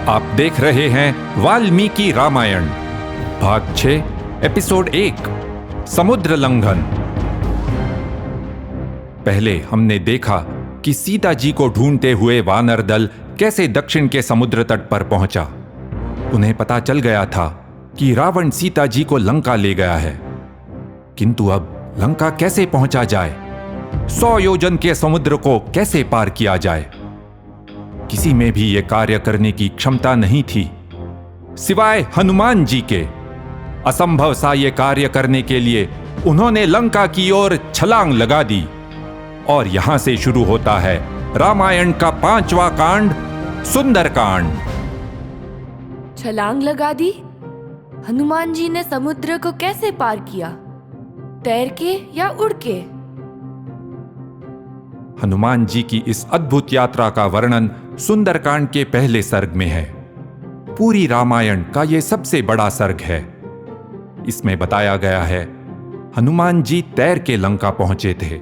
आप देख रहे हैं वाल्मीकि रामायण भाग 6 एपिसोड 1 समुद्र लंघन। पहले हमने देखा कि सीता जी को ढूंढते हुए वानर दल कैसे दक्षिण के समुद्र तट पर पहुंचा। उन्हें पता चल गया था कि रावण सीता जी को लंका ले गया है, किंतु अब लंका कैसे पहुंचा जाए? 100 योजन के समुद्र को कैसे पार किया जाए? किसी में भी यह कार्य करने की क्षमता नहीं थी सिवाय हनुमान जी के। असंभव सा यह कार्य करने के लिए उन्होंने लंका की ओर छलांग लगा दी। और यहां से शुरू होता है रामायण का 5वां कांड, सुंदरकांड। छलांग लगा दी? हनुमान जी ने समुद्र को कैसे पार किया? तैर के या उड़ के? हनुमान जी की इस अद्भुत यात्रा का वर्णन सुंदरकांड के पहले सर्ग में है। पूरी रामायण का यह सबसे बड़ा सर्ग है। इसमें बताया गया है हनुमान जी तैर के लंका पहुंचे थे।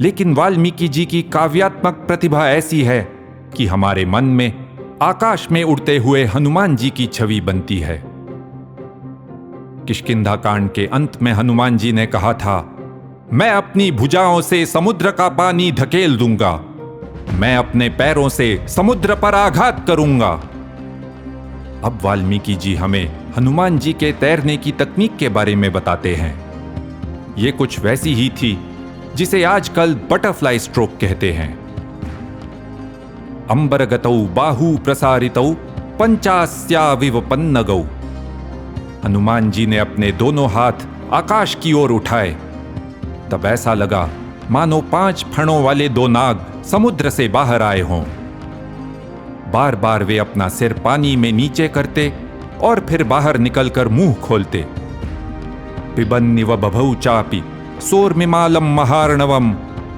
लेकिन वाल्मीकि जी की काव्यात्मक प्रतिभा ऐसी है कि हमारे मन में आकाश में उड़ते हुए हनुमान जी की छवि बनती है। किष्किंधा कांड के अंत में हनुमान जी ने कहा था, मैं अपनी भुजाओं से समुद्र का पानी धकेल दूंगा, मैं अपने पैरों से समुद्र पर आघात करूंगा। अब वाल्मीकि जी हमें हनुमान जी के तैरने की तकनीक के बारे में बताते हैं। यह कुछ वैसी ही थी जिसे आजकल बटरफ्लाई स्ट्रोक कहते हैं। अंबरगतौ बाहु प्रसारितौ पंचास्याविव पन्नगौ। हनुमान जी ने अपने दोनों हाथ आकाश की ओर उठाए, तब ऐसा लगा मानो 5 फणों वाले 2 नाग समुद्र से बाहर आए हों। बार बार वे अपना सिर पानी में नीचे करते और फिर बाहर निकलकर मुंह खोलते। पिबन्निव बभौ चापि सोर्मिमालम महार्णवम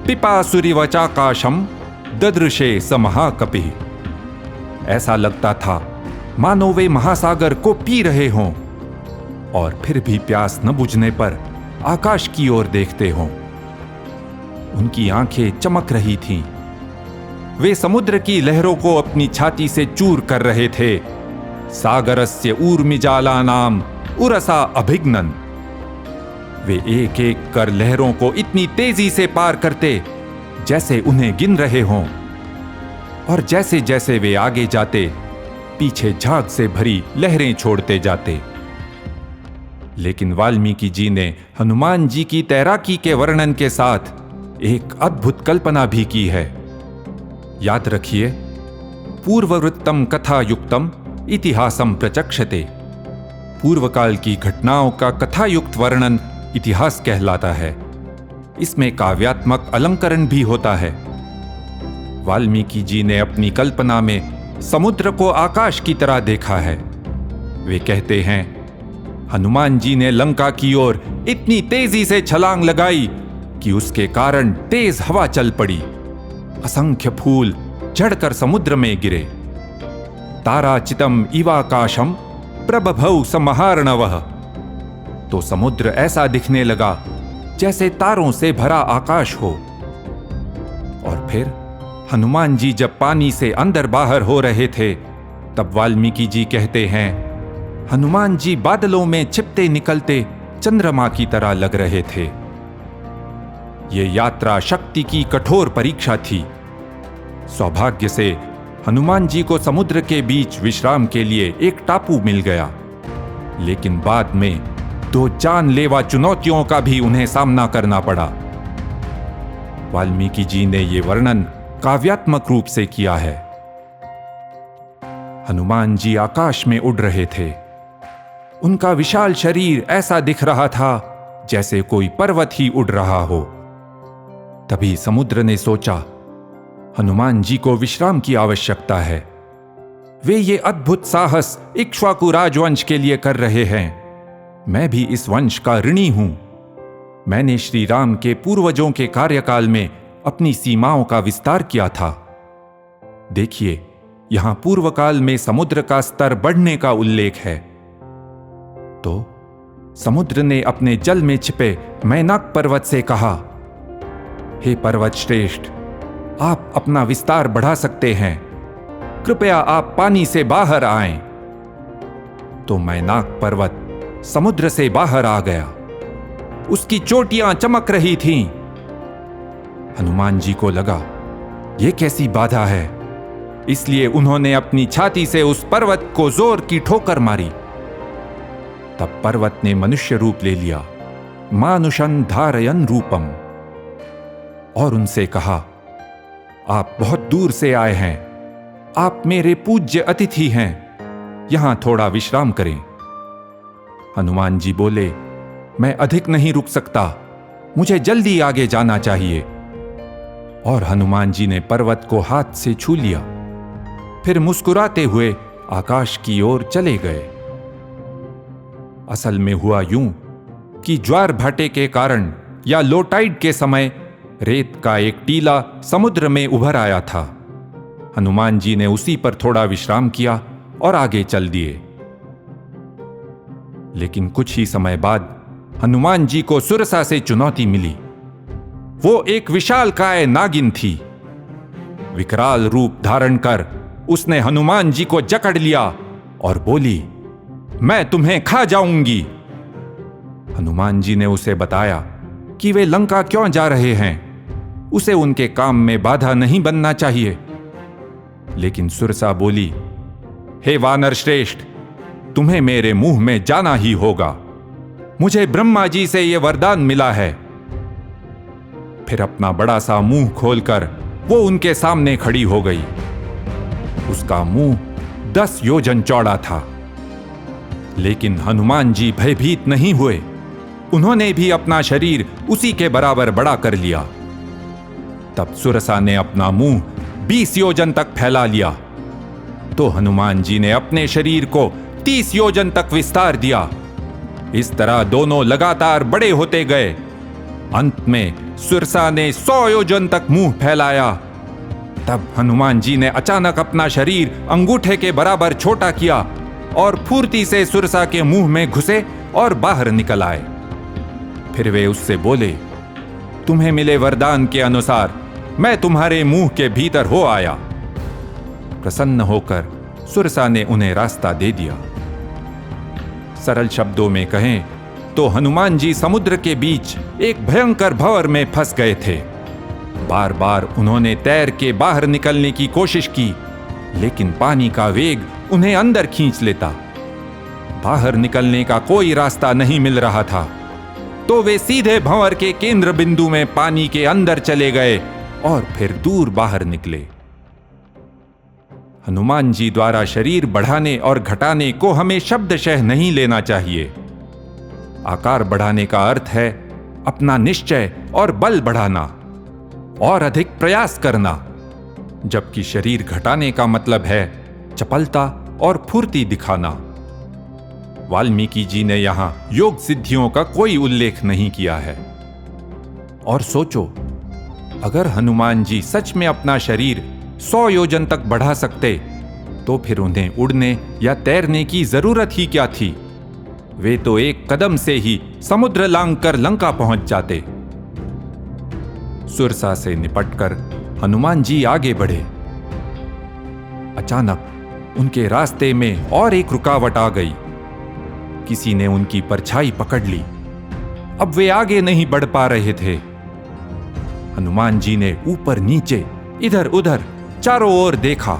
पिपासुरिव चाकाशम ददृशे स महाकपिः। ऐसा लगता था मानो वे महासागर को पी रहे हों और फिर भी प्यास न बुझने पर आकाश की ओर देखते हों। उनकी आंखें चमक रही थीं। वे समुद्र की लहरों को अपनी छाती से चूर कर रहे थे। सागरस्य ऊर्मिजालानाम उरसा अभिघ्नन्। वे एक एक कर लहरों को इतनी तेजी से पार करते जैसे उन्हें गिन रहे हों, और जैसे जैसे वे आगे जाते पीछे झाग से भरी लहरें छोड़ते जाते। लेकिन वाल्मीकि जी ने हनुमान जी की तैराकी के वर्णन के साथ एक अद्भुत कल्पना भी की है। याद रखिए, पूर्ववृत्तम कथायुक्तम इतिहासम प्रचक्षते। पूर्व काल की घटनाओं का कथायुक्त वर्णन इतिहास कहलाता है। इसमें काव्यात्मक अलंकरण भी होता है। वाल्मीकि जी ने अपनी कल्पना में समुद्र को आकाश की तरह देखा है। वे कहते हैं, हनुमान जी ने लंका की ओर इतनी तेजी से छलांग लगाई कि उसके कारण तेज हवा चल पड़ी। असंख्य फूल झड़कर समुद्र में गिरे। ताराचितम इवाकाशम प्रबभौ स महार्णवः। तो समुद्र ऐसा दिखने लगा जैसे तारों से भरा आकाश हो। और फिर हनुमान जी जब पानी से अंदर बाहर हो रहे थे, तब वाल्मीकि जी कहते हैं, हनुमान जी बादलों में छिपते निकलते चंद्रमा की तरह लग रहे थे। यह यात्रा शक्ति की कठोर परीक्षा थी। सौभाग्य से हनुमान जी को समुद्र के बीच विश्राम के लिए एक टापू मिल गया। लेकिन बाद में 2 जानलेवा चुनौतियों का भी उन्हें सामना करना पड़ा। वाल्मीकि जी ने यह वर्णन काव्यात्मक रूप से किया है। हनुमान जी आकाश में उड़ रहे थे। उनका विशाल शरीर ऐसा दिख रहा था जैसे कोई पर्वत ही उड़ रहा हो। तभी समुद्र ने सोचा, हनुमान जी को विश्राम की आवश्यकता है। वे ये अद्भुत साहस इक्ष्वाकु राजवंश के लिए कर रहे हैं। मैं भी इस वंश का ऋणी हूं। मैंने श्री राम के पूर्वजों के कार्यकाल में अपनी सीमाओं का विस्तार किया था। देखिए, यहां पूर्वकाल में समुद्र का स्तर बढ़ने का उल्लेख है। तो समुद्र ने अपने जल में छिपे मैनाक पर्वत से कहा, हे पर्वत श्रेष्ठ, आप अपना विस्तार बढ़ा सकते हैं। कृपया आप पानी से बाहर आएं। तो मैनाक पर्वत समुद्र से बाहर आ गया। उसकी चोटियां चमक रही थीं। हनुमान जी को लगा, यह कैसी बाधा है, इसलिए उन्होंने अपनी छाती से उस पर्वत को जोर की ठोकर मारी। तब पर्वत ने मनुष्य रूप ले लिया, मानुषं धारयन् रूपम, और उनसे कहा, आप बहुत दूर से आए हैं, आप मेरे पूज्य अतिथि हैं, यहां थोड़ा विश्राम करें। हनुमान जी बोले, मैं अधिक नहीं रुक सकता, मुझे जल्दी आगे जाना चाहिए। और हनुमान जी ने पर्वत को हाथ से छू लिया, फिर मुस्कुराते हुए आकाश की ओर चले गए। असल में हुआ यूं कि ज्वार भाटे के कारण या लो टाइड के समय रेत का एक टीला समुद्र में उभर आया था। हनुमान जी ने उसी पर थोड़ा विश्राम किया और आगे चल दिए। लेकिन कुछ ही समय बाद हनुमान जी को सुरसा से चुनौती मिली। वो एक विशालकाय नागिन थी। विकराल रूप धारण कर उसने हनुमान जी को जकड़ लिया और बोली, मैं तुम्हें खा जाऊंगी। हनुमान जी ने उसे बताया कि वे लंका क्यों जा रहे हैं, उसे उनके काम में बाधा नहीं बनना चाहिए। लेकिन सुरसा बोली, हे वानर श्रेष्ठ, तुम्हें मेरे मुंह में जाना ही होगा, मुझे ब्रह्मा जी से यह वरदान मिला है। फिर अपना बड़ा सा मुंह खोलकर वो उनके सामने खड़ी हो गई। उसका मुंह 10 योजन चौड़ा था। लेकिन हनुमान जी भयभीत नहीं हुए। उन्होंने भी अपना शरीर उसी के बराबर बड़ा कर लिया। तब सुरसा ने अपना मुंह 20 योजन तक फैला लिया, तो हनुमान जी ने अपने शरीर को 30 योजन तक विस्तार दिया। इस तरह दोनों लगातार बड़े होते गए। अंत में सुरसा ने 100 योजन तक मुंह फैलाया। तब हनुमान जी ने अचानक अपना शरीर अंगूठे के बराबर छोटा किया और फुर्ती से सुरसा के मुंह में घुसे और बाहर निकल आए। फिर वे उससे बोले, तुम्हें मिले वरदान के अनुसार मैं तुम्हारे मुंह के भीतर हो आया। प्रसन्न होकर सुरसा ने उन्हें रास्ता दे दिया। सरल शब्दों में कहें तो हनुमान जी समुद्र के बीच एक भयंकर भंवर में फंस गए थे। बार बार उन्होंने तैर के बाहर निकलने की कोशिश की, लेकिन पानी का वेग उन्हें अंदर खींच लेता। बाहर निकलने का कोई रास्ता नहीं मिल रहा था, तो वे सीधे भंवर के केंद्र बिंदु में पानी के अंदर चले गए और फिर दूर बाहर निकले। हनुमान जी द्वारा शरीर बढ़ाने और घटाने को हमें शब्दशः नहीं लेना चाहिए। आकार बढ़ाने का अर्थ है अपना निश्चय और बल बढ़ाना और अधिक प्रयास करना, जबकि शरीर घटाने का मतलब है चपलता और फुर्ती दिखाना। वाल्मीकि जी ने यहां योग सिद्धियों का कोई उल्लेख नहीं किया है। और सोचो, अगर हनुमान जी सच में अपना शरीर 100 योजन तक बढ़ा सकते, तो फिर उन्हें उड़ने या तैरने की जरूरत ही क्या थी। वे तो एक कदम से ही समुद्र लांघकर लंका पहुंच जाते। सुरसा से निपटकर हनुमान जी आगे बढ़े। अचानक उनके रास्ते में और एक रुकावट आ गई। किसी ने उनकी परछाई पकड़ ली। अब वे आगे नहीं बढ़ पा रहे थे। हनुमान जी ने ऊपर नीचे इधर उधर चारों ओर देखा।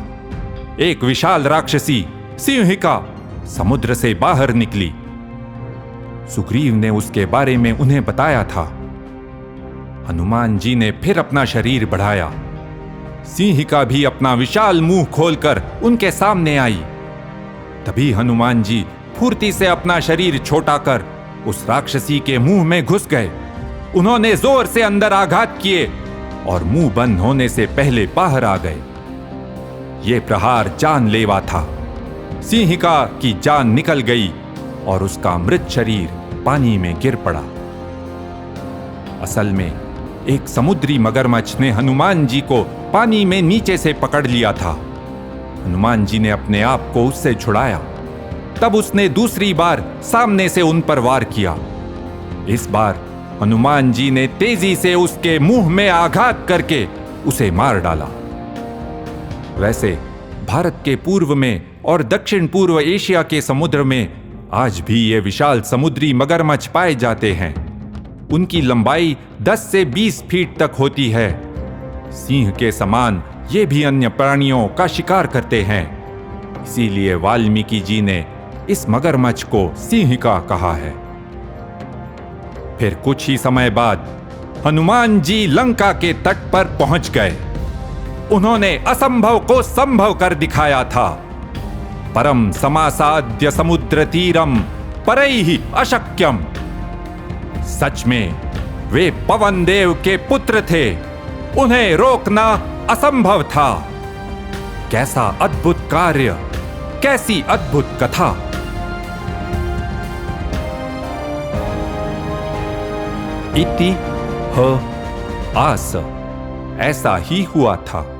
एक विशाल राक्षसी सिंहिका समुद्र से बाहर निकली। सुग्रीव ने उसके बारे में उन्हें बताया था। हनुमान जी ने फिर अपना शरीर बढ़ाया। सिंहिका भी अपना विशाल मुंह खोलकर उनके सामने आई। तभी हनुमान जी फुर्ती से अपना शरीर छोटा कर उस राक्षसी के मुंह में घुस गए। उन्होंने जोर से अंदर आघात किए और मुंह बंद होने से पहले बाहर आ गए। ये प्रहार जानलेवा था। सिंहिका की जान निकल गई और उसका मृत शरीर पानी में गिर पड़ा। असल में एक समुद्री मगरमच्छ ने हनुमान जी को पानी में नीचे से पकड़ लिया था। हनुमान जी ने अपने आप को उससे छुड़ाया। तब उसने दूसरी बार सामने से उन पर वार किया। इस बार हनुमान जी ने तेजी से उसके मुंह में आघात करके उसे मार डाला। वैसे भारत के पूर्व में और दक्षिण पूर्व एशिया के समुद्र में आज भी ये विशाल समुद्री मगरमच्छ पाए जाते हैं। उनकी लंबाई 10 से 20 फीट तक होती है। सिंह के समान ये भी अन्य प्राणियों का शिकार करते हैं। इसीलिए वाल्मीकि जी ने इस मगरमच्छ को सिंहिका कहा है। फिर कुछ ही समय बाद हनुमान जी लंका के तट पर पहुंच गए। उन्होंने असंभव को संभव कर दिखाया था। परम समासाद्य समुद्र तीरम परैहि अशक्यम। सच में वे पवन देव के पुत्र थे, उन्हें रोकना असंभव था। कैसा अद्भुत कार्य, कैसी अद्भुत कथा। इति ह आस, ऐसा ही हुआ था।